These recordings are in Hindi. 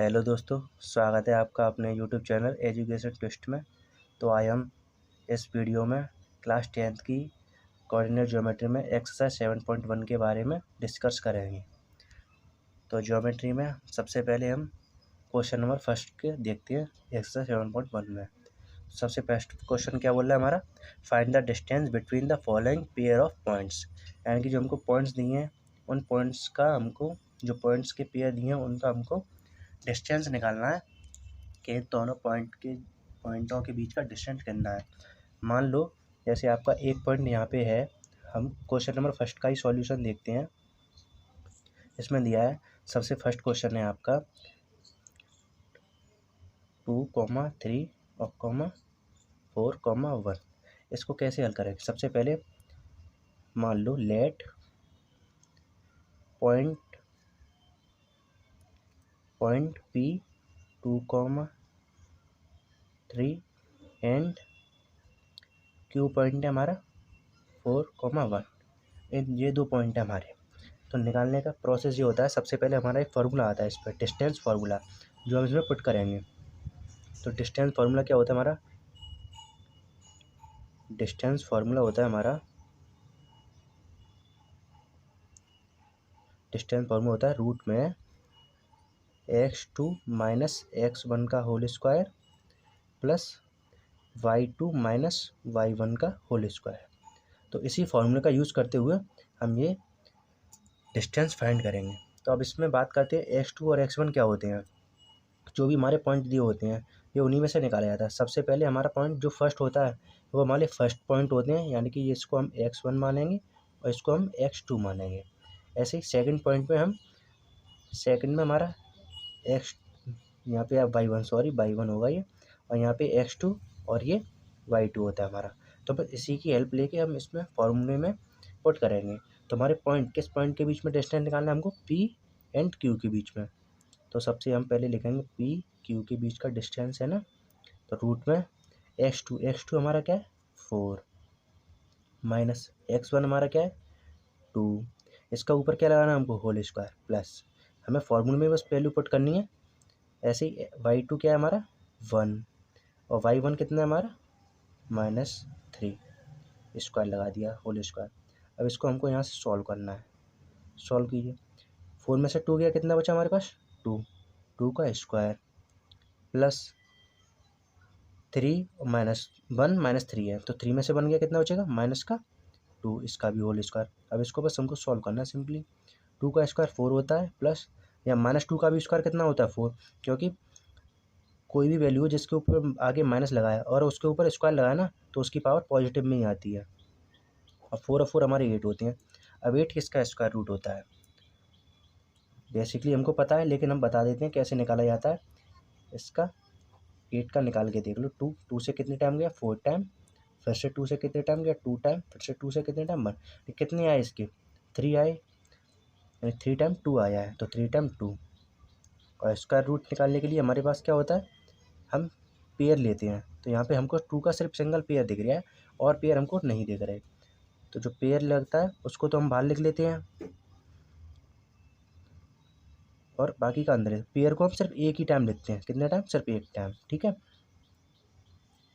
हेलो दोस्तों, स्वागत है आपका अपने यूट्यूब चैनल एजुकेशन ट्विस्ट में। तो आज हम इस वीडियो में क्लास 10th की कोऑर्डिनेट ज्योमेट्री में एक्सरसाइज 7.1 के बारे में डिस्कस करेंगे। तो ज्योमेट्री में सबसे पहले हम क्वेश्चन नंबर फर्स्ट के देखते हैं एक्सरसाइज 7.1 में। सबसे फर्स्ट क्वेश्चन क्या बोल रहा है हमारा, find the distance between the following pair of points. यानी कि जो हमको पॉइंट्स दिए हैं उन पॉइंट्स का हमको जो पॉइंट्स के पेयर दिए हैं उनका हमको डिस्टेंस निकालना है कि दोनों पॉइंटों के बीच का डिस्टेंस कितना है। मान लो जैसे आपका एक पॉइंट यहाँ पे है, हम क्वेश्चन नंबर फर्स्ट का ही सॉल्यूशन देखते हैं। इसमें दिया है सबसे फर्स्ट क्वेश्चन है आपका 2, 3 और 4, 1। इसको कैसे हल करेंगे? सबसे पहले मान लो let point P 2, 3 and Q point है हमारा 4, 1। ये दो पॉइंट है हमारे। तो निकालने का प्रोसेस ये होता है, सबसे पहले हमारा एक फार्मूला आता है इस पर, डिस्टेंस फार्मूला, जो हम इसमें पुट करेंगे। तो डिस्टेंस फार्मूला क्या होता है हमारा? डिस्टेंस फार्मूला होता है हमारा, डिस्टेंस फार्मूला होता है रूट में x2 माइनस x1 का whole square plus y2 minus y1 का होल स्क्वायर। तो इसी फार्मूले का यूज़ करते हुए हम ये डिस्टेंस फाइंड करेंगे। तो अब इसमें बात करते हैं x2 और x1 क्या होते हैं। जो भी हमारे पॉइंट दिए होते हैं ये उन्हीं में से निकाला जाता है। सबसे पहले हमारा पॉइंट जो फर्स्ट होता है वो हमारे फर्स्ट पॉइंट होते हैं, यानी कि इसको हम x1 मानेंगे और इसको हम x2 मानेंगे। ऐसे ही सेकंड पॉइंट में हम सेकंड में हमारा x यहाँ पे y1 होगा ये, और यहाँ पे x2 और ये y2 होता है हमारा। तो बस इसी की हेल्प लेके हम इसमें फॉर्मूले में पुट करेंगे। तो हमारे पॉइंट किस पॉइंट के बीच में डिस्टेंस निकालना है हमको? P एंड Q के बीच में। तो सबसे हम पहले लिखेंगे P Q के बीच का डिस्टेंस है ना, तो रूट में x2 हमारा क्या है 4 माइनस x1 हमारा क्या है 2। इसका ऊपर क्या लगाना है हमको? होल स्क्वायर प्लस हमें फॉर्मूले में बस वैल्यू पुट करनी है। ऐसे ही y2 क्या है हमारा 1 और y1 कितना है हमारा -3, स्क्वायर लगा दिया होल स्क्वायर। अब इसको हमको यहाँ से सॉल्व करना है। सॉल्व कीजिए, 4 में से 2 गया, कितना बचा हमारे पास 2 का स्क्वायर प्लस 3 -1 है, तो 3 में से 1 गया, कितना बचेगा -2, इसका भी होल स्क्वायर। अब इसको बस हमको सॉल्व करना है सिंपली। 2 का स्क्वायर 4 होता है प्लस या -2 का भी स्क्वायर कितना होता है 4, क्योंकि कोई भी वैल्यू जिसके ऊपर आगे माइनस लगाया और उसके ऊपर स्क्वायर लगाया ना तो उसकी पावर पॉजिटिव में ही आती है। और 4 और 4 हमारे 8 होते हैं। अब 8 किसका स्क्वायर रूट होता है? बेसिकली हमको पता है, लेकिन हम बता देते हैं कैसे निकाला जाता है इसका। 8 का निकाल के देख लो। 2 से कितने टाइम गया 4 टाइम, फिर से 2 से कितने टाइम गया 2 टाइम, फिर से 2 से कितने टाइम 1। कितने आए इसके 3 आए, यानी 3 टाइम 2 आया है, तो 3 टाइम 2। और स्क्वायर रूट निकालने के लिए हमारे पास क्या होता है, हम पेयर लेते हैं। तो यहाँ पे हमको 2 का सिर्फ सिंगल पेयर दिख रहा है और पेयर हमको नहीं दिख रहे। तो जो पेयर लगता है उसको तो हम बाहर लिख लेते हैं और बाकी का अंदर है। पेयर को हम सिर्फ एक ही टाइम लिखते हैं, कितने टाइम? सिर्फ एक टाइम, ठीक है।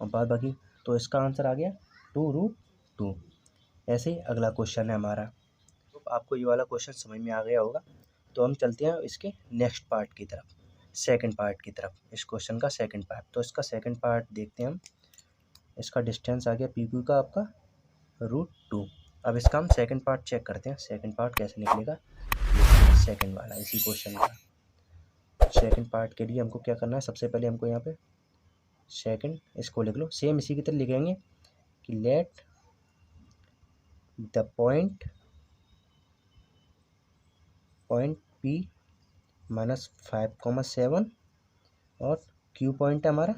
और बाद बाकी, तो इसका आंसर आ गया 2√2। ऐसे ही अगला क्वेश्चन है हमारा। तो आपको ये वाला क्वेश्चन समझ में आ गया होगा। तो हम चलते हैं इसके नेक्स्ट पार्ट की तरफ, सेकंड पार्ट की तरफ। इस क्वेश्चन का सेकंड पार्ट, तो इसका सेकंड पार्ट देखते हैं हम। इसका डिस्टेंस आ गया PQ का आपका √2। अब इसका हम सेकंड पार्ट चेक करते हैं, सेकंड पार्ट कैसे निकलेगा। सेकंड वाला इसी क्वेश्चन का सेकंड पार्ट के लिए हमको क्या करना है, सबसे पहले हमको यहाँ पे सेकंड, इसको लिख लो सेम इसी की तरह लिखेंगे कि लेट द पॉइंट P -5, 7 और Q पॉइंट है हमारा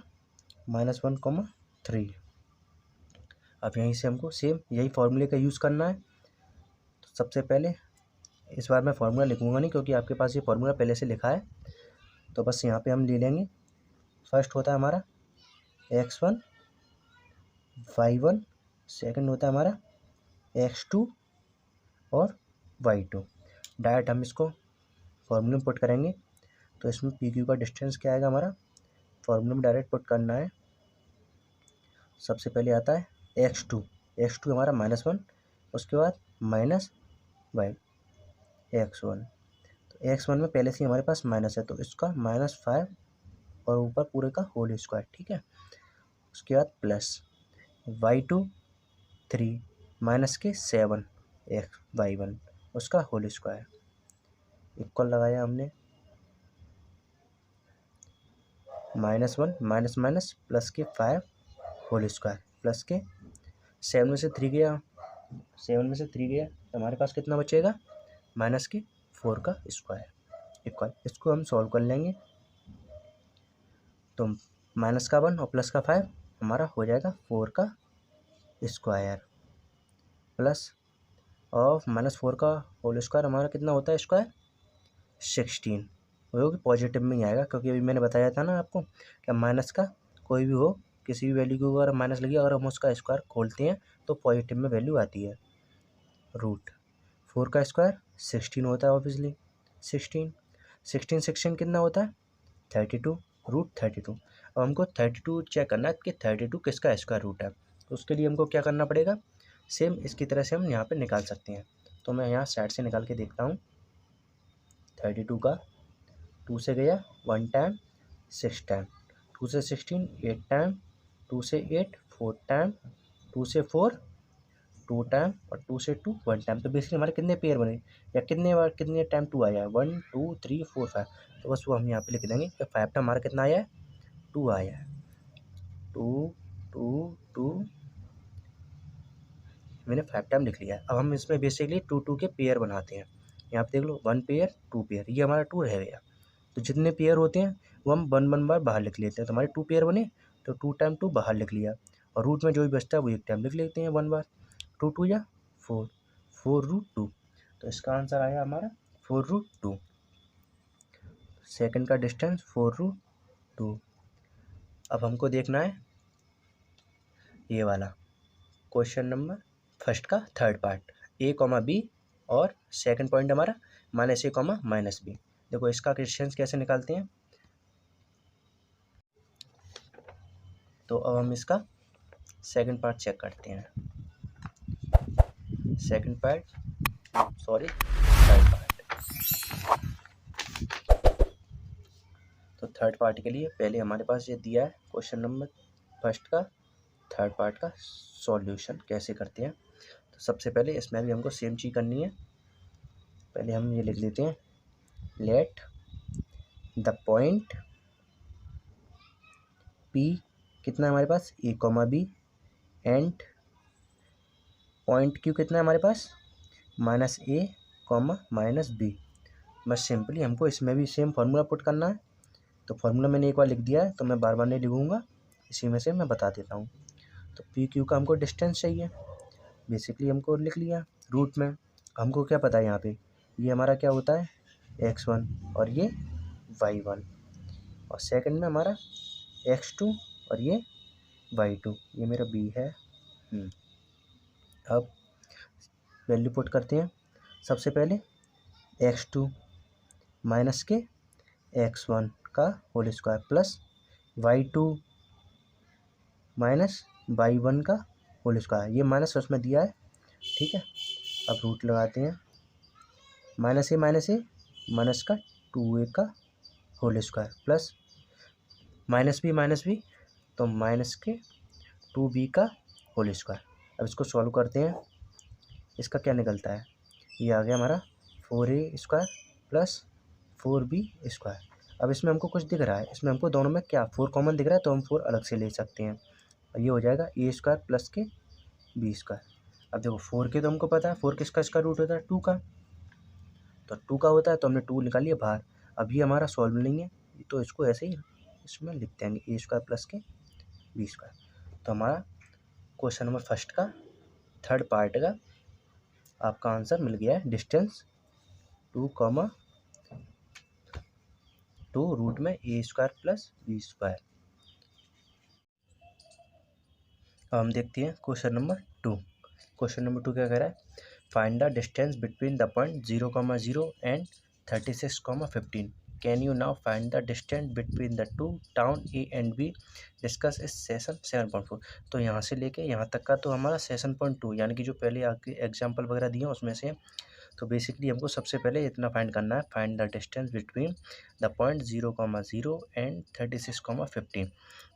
-1, 3। अब यहीं से हमको सेम यही फार्मूले का यूज़ करना है। तो सबसे पहले इस बार मैं फार्मूला लिखूँगा नहीं, क्योंकि आपके पास ये फार्मूला पहले से लिखा है। तो बस यहाँ पे हम ले लेंगे। फर्स्ट होता है हमारा x1 y1, सेकंड होता है हमारा x2 और y2। डायरेक्ट हम इसको फॉर्मूले में पुट करेंगे। तो इसमें पी क्यू का डिस्टेंस क्या आएगा हमारा, फॉर्मूला में डायरेक्ट पुट करना है। सबसे पहले आता है x2, x2 हमारा -1, उसके बाद माइनस बाई x1। तो x1 में पहले से ही हमारे पास माइनस है, तो इसका -5 और ऊपर पूरे का होल स्क्वायर, ठीक है। उसके बाद प्लस y2 3 माइनस के 7 y1 उसका होल स्क्वायर, इक्वल लगाया हमने, -1 माइनस माइनस प्लस के 5 होल स्क्वायर, प्लस के 7 में से 3 गया, 7 में से 3 गया तो हमारे पास कितना बचेगा, माइनस के 4 का स्क्वायर, इक्वल। इसको हम सॉल्व कर लेंगे तो माइनस का 1 और प्लस का 5 हमारा हो जाएगा 4 का स्क्वायर, प्लस और -4 का होल स्क्वायर हमारा कितना होता है स्क्वायर, 16, वो पॉजिटिव में ही आएगा, क्योंकि अभी मैंने बताया था ना आपको कि माइनस का कोई भी हो, किसी भी वैल्यू को अगर माइनस लगी, अगर हम उसका स्क्वायर खोलते हैं तो पॉजिटिव में वैल्यू आती है। रूट 4 का स्क्वायर 16 होता है, ऑब्वियसली 16 कितना होता है, 32, रूट 32। अब हमको 32 चेक करना है कि 32 किसका स्क्वायर रूट है, तो उसके लिए हमको क्या करना पड़ेगा, सेम इसकी तरह से हम यहाँ पे निकाल सकते हैं। तो मैं यहाँ साइड से निकाल के देखता हूँ। 32 का 2 से गया 1 टाइम 6 टाइम, 2 से 16 8 टाइम, 2 से 8 4 टाइम, 2 से 4 2 टाइम और 2 से 2 1 टाइम। तो बेसिकली हमारे कितने पेयर बने या कितने बार कितने टाइम 2 आया है, 1 2 3 4 5, तो बस वो हम यहाँ पे लिख देंगे कि 5 टाइम हमारा कितना आया है, 2 आया है, 2 2 2 मैंने 5 टाइम लिख लिया है। अब हम इसमें बेसिकली 2 2 के पेयर बनाते हैं। यहाँ पे देख लो 1 पेयर 2 पेयर, ये हमारा 2 रह गया, तो जितने पेयर होते हैं वो हम 1 बार बाहर लिख लेते हैं। तो हमारे 2 पेयर बने तो 2 टाइम 2 बाहर लिख लिया, और रूट में जो भी बचता है वो 1 टाइम लिख लेते हैं 1 बार। 2 2 या 4, 4 रूट 2, तो इसका आंसर आया हमारा 4 रूट 2। सेकंड का डिस्टेंस 4 रूट 2। अब हमको देखना है ये वाला क्वेश्चन नंबर फर्स्ट का थर्ड पार्ट, a, b और सेकंड पॉइंट हमारा -a, -b। देखो इसका डिस्टेंस कैसे निकालते हैं, तो अब हम इसका सेकंड पार्ट चेक करते हैं। Second part sorry third part. तो थर्ड पार्ट के लिए पहले हमारे पास ये दिया है क्वेश्चन नंबर फर्स्ट का थर्ड पार्ट का सॉल्यूशन कैसे करते हैं। तो सबसे पहले इसमें भी हमको सेम चीज़ करनी है। पहले हम ये लिख लेते हैं, लेट द पॉइंट P कितना है हमारे पास, a, b and point Q कितना है हमारे पास, -a, -b। बस सिंपली हमको इसमें भी सेम फार्मूला पुट करना है। तो फार्मूला मैंने एक बार लिख दिया है तो मैं बार बार नहीं लिखूँगा, इसी में से मैं बता देता हूँ। तो पी क्यू का हमको डिस्टेंस चाहिए, बेसिकली हमको लिख लिया रूट में। हमको क्या पता है यहाँ पे, ये हमारा क्या होता है x1 और ये y1, और सेकंड में हमारा x2 और ये y2, ये मेरा b है। अब वैल्यू पुट करते हैं। सबसे पहले x2 माइनस के x1 का whole square plus y2 minus y1 का होल स्क्वायर, ये माइनस उसमें दिया है, ठीक है। अब रूट लगाते हैं, -a माइनस का 2a का होल स्क्वायर प्लस -b तो माइनस के 2b का होल स्क्वायर। अब इसको सॉल्व करते हैं, इसका क्या निकलता है, ये आ गया हमारा 4a square plus 4b square. अब इसमें हमको कुछ दिख रहा है, इसमें हमको दोनों में क्या 4 कॉमन दिख रहा है, तो हम 4 अलग से ले सकते हैं, और ये हो जाएगा a स्क्वायर प्लस के b स्क्वायर। अब देखो 4 के तो हमको पता है 4 किसका स्क्वायर रूट होता है, 2 का, तो 2 का होता है, तो हमने 2 निकाल लिया बाहर। अब ये हमारा सॉल्व नहीं है, तो इसको ऐसे ही इसमें लिख देंगे a स्क्वायर प्लस के b स्क्वायर। तो हमारा क्वेश्चन नंबर फर्स्ट का थर्ड पार्ट का आपका आंसर मिल गया है, डिस्टेंस 2 रूट में a square plus b square. अब हम देखते हैं क्वेश्चन नंबर 2। क्वेश्चन नंबर 2 क्या कह रहा है, find the distance between the point 0, 0 and 36, 15। Can you now find the distance between the two town A and be discuss इस सेशन 7.4। तो यहाँ से लेके यहाँ तक का तो हमारा सेशन पॉइंट 2 यानी कि जो पहले आपके एग्जाम्पल वगैरह दिए उसमें से। तो बेसिकली हमको सबसे पहले इतना फाइंड करना है, find the distance between the point 0,0 and 36,15।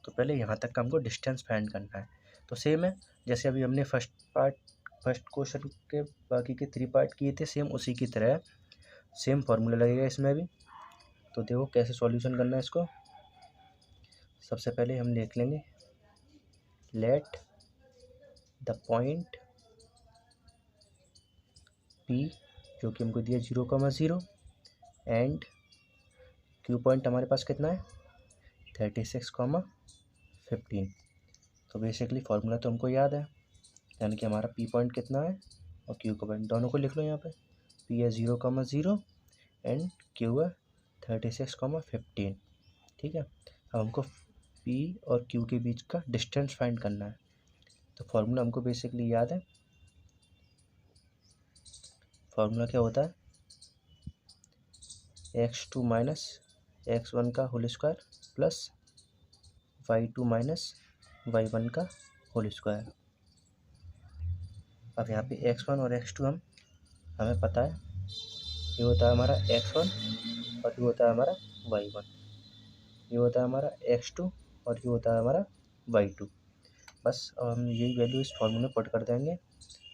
तो पहले यहाँ तक का हमको डिस्टेंस फाइंड करना है। तो सेम है जैसे अभी हमने फर्स्ट क्वेश्चन के बाकी के 3 पार्ट किए थे, सेम उसी की तरह सेम फार्मूला लगेगा इसमें भी। तो देखो कैसे सॉल्यूशन करना है इसको। सबसे पहले हम लिख लेंगे लेट द पॉइंट P जो कि हमको दिया 0,0 एंड Q पॉइंट हमारे पास कितना है 36,15। तो बेसिकली फार्मूला तो हमको याद है, यानी कि हमारा P पॉइंट कितना है और Q का पॉइंट दोनों को लिख लो यहाँ पे। P है 0,0 एंड Q है 36,15। ठीक है, अब हमको P और Q के बीच का डिस्टेंस फाइंड करना है। तो फार्मूला हमको बेसिकली याद है, फार्मूला क्या होता है x2 माइनस x1 का whole square plus y2 minus y1 का होल स्क्वायर। अब यहाँ पे x1 और x2 हमें पता है, ये होता है हमारा x1 और ये होता है हमारा y1, ये होता है हमारा x2 और ये होता है हमारा y2। बस अब हम यही वैल्यू इस फॉर्मूले में पुट कर देंगे,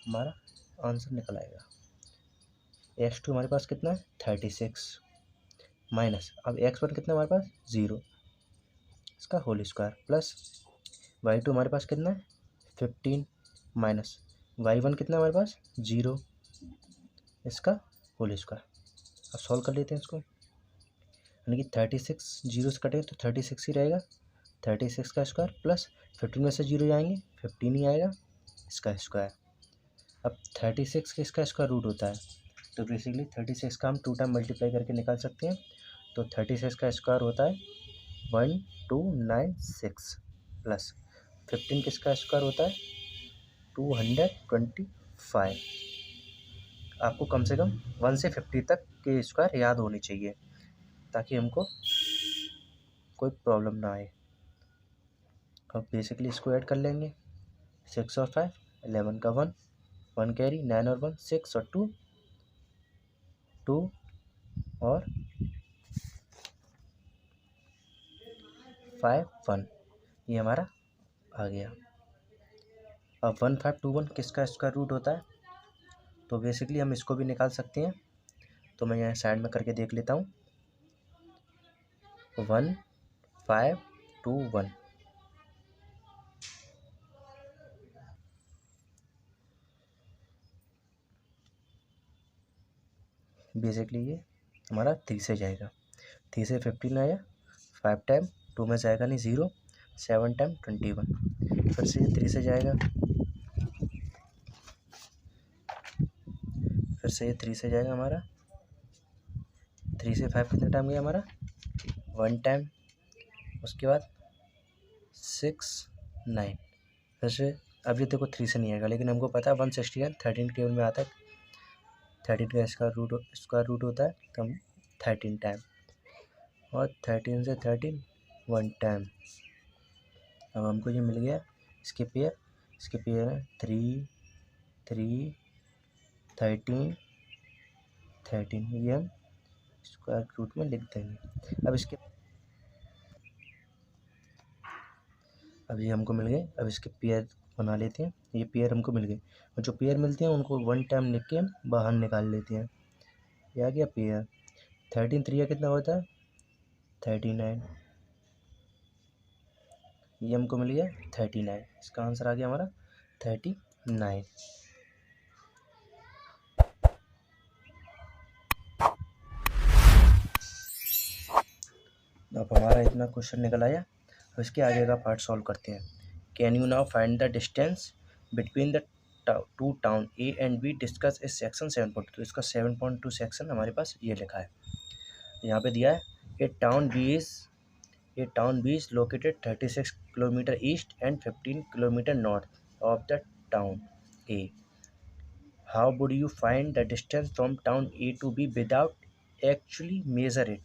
हमारा आंसर निकल आएगा। x2 हमारे पास कितना है 36 माइनस अब x1 कितना हमारे पास 0 इसका होल स्क्वायर प्लस y2 हमारे पास कितना है 15 माइनस y1 कितना हमारे पास 0 इसका होल स्क्वायर। अब सॉल्व कर लेते हैं इसको, यानी कि 36 जीरो से कटेगा तो 36 ही रहेगा, 36 का स्क्वायर प्लस 15 में से 0 जाएंगे 15 ही आएगा इसका स्क्वायर। अब 36 का इसका स्क्वायर रूट होता है, तो बेसिकली 36 का हम 2 टाइम मल्टीप्लाई करके निकाल सकते हैं। तो 36 का स्क्वायर होता है 1296 प्लस 15 किसका स्क्वायर होता है 225। आपको कम से कम 1 से 50 तक के स्क्वायर याद होने चाहिए ताकि हमको कोई प्रॉब्लम ना आए। अब बेसिकली इसको ऐड कर लेंगे, 6 और 5 11 का 1 कैरी 9 और 1 6 और 2 और 5 1, ये हमारा आ गया। अब 1521 किसका स्क्वायर रूट होता है, तो बेसिकली हम इसको भी निकाल सकते हैं। तो मैं यहाँ साइड में करके देख लेता हूँ। 1521 बेसिकली ये हमारा 3 से जाएगा, 3 से 15 आया, 5 टाइम 2 में जाएगा नहीं 0, 7 टाइम 21, फिर से ये 3 से जाएगा, फिर से ये 3 से जाएगा हमारा, 3 से 5 कितने टाइम गया हमारा 1 टाइम, उसके बाद 6 9, फिर से अब ये देखो 3 से नहीं आएगा, लेकिन हमको पता है 169 13 टेबल में आता है, 13 का स्क्वायर रूट होता है, तो हम 13 टाइम और 13 से 13 1 टाइम। अब हमको ये मिल गया इसके पेयर है 3 3 13 13, ये हम स्क्वायर रूट में लिख देंगे। अब ये हमको मिल गए, अब इसके पेयर बना लेते हैं। ये पेयर हमको मिल गए और जो पेयर मिलते हैं उनको 1 टाइम लिख के हम बाहर निकाल लेते हैं। ये आ गया पेयर, 13 3 कितना होता है 39, ये हमको मिल गया 39, इसका आंसर आ गया हमारा 39। अब हमारा इतना क्वेश्चन निकल आया, अब इसके आगे का पार्ट सॉल्व करते हैं। Can you now find the distance between the two town A and be discuss इस सेक्शन 7.2। तो इसका 7.2 सेक्शन हमारे पास ये लिखा है, यहाँ पे दिया है A town B is located 36 kilometre east and 15 kilometre north of the town A. How would you find the distance from town A to B without actually measure it?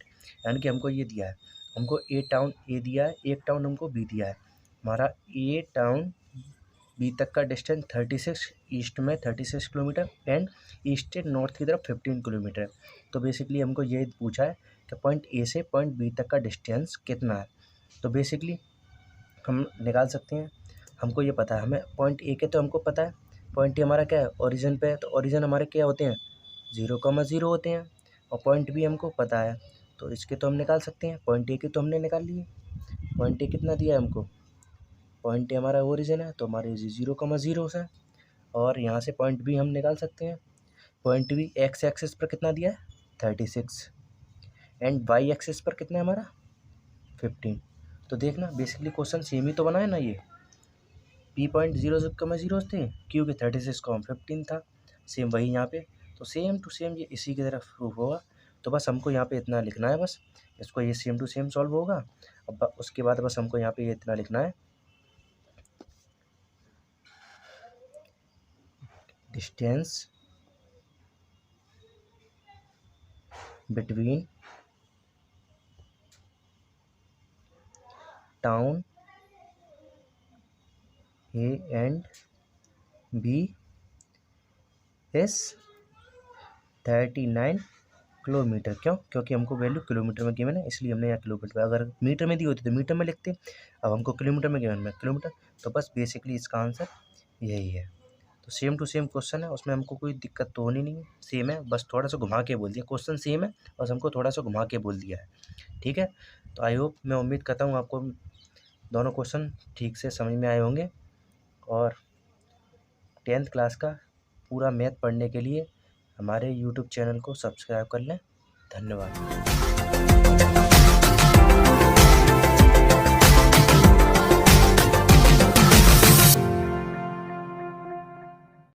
यानी कि हमको ये दिया है, हमको ए टाउन ए दिया है, एक टाउन हमको बी दिया है। हमारा ए टाउन बी तक का डिस्टेंस 36, ईस्ट में 36 किलोमीटर एंड ईस्ट से नॉर्थ की तरफ 15 किलोमीटर है। तो बेसिकली हमको ये पूछा है कि पॉइंट ए से पॉइंट बी तक का डिस्टेंस कितना है। तो बेसिकली हम निकाल सकते हैं, हमको ये पता है, हमें पॉइंट ए के तो हमको पता है, पॉइंट ए हमारा क्या है, ओरिजिन पे है, तो ओरिजिन हमारे क्या होते हैं, 0,0 होते हैं। और पॉइंट बी हमको पता है, तो इसके तो हम निकाल सकते हैं। पॉइंट ए के तो हमने निकाल लिए, पॉइंट ए कितना दिया है हमको, पॉइंट ए हमारा ओरिजिन है तो हमारे 0,0 है। और यहाँ से पॉइंट बी हम निकाल सकते हैं, पॉइंट बी एक्स एक्सिस पर कितना दिया है 36 एंड वाई एक्सिस पर कितना है हमारा 15। तो देखना बेसिकली क्वेश्चन सेम ही तो बना है ना, ये पी पॉइंट 0,0 थे, क्यू के 36 को 15 था, सेम वही यहाँ पे। तो सेम टू सेम ये इसी की तरफ प्रूफ होगा। तो बस हमको यहाँ पे इतना लिखना है, बस इसको ये सेम टू सेम सॉल्व होगा। अब उसके बाद बस हमको यहाँ पे ये इतना लिखना है, distance between town A and B is 39 kilometre. क्यों, क्योंकि हमको वैल्यू किलोमीटर में गिवन है, इसलिए हमने यहाँ किलोमीटर, अगर मीटर में दी होती तो मीटर में लिखते, अब हमको किलोमीटर में गिवन है किलोमीटर। तो बस बेसिकली इसका आंसर यही है। तो सेम टू सेम क्वेश्चन है, उसमें हमको कोई दिक्कत तो होनी नहीं है, सेम है, बस थोड़ा सा घुमा के बोल दिया, क्वेश्चन सेम है बस हमको थोड़ा सा घुमा के बोल दिया है। ठीक है, तो आई होप, मैं उम्मीद करता हूँ आपको दोनों क्वेश्चन ठीक से समझ में आए होंगे। और 10th क्लास का पूरा मैथ पढ़ने के लिए हमारे YouTube चैनल को सब्सक्राइब कर लें। धन्यवाद।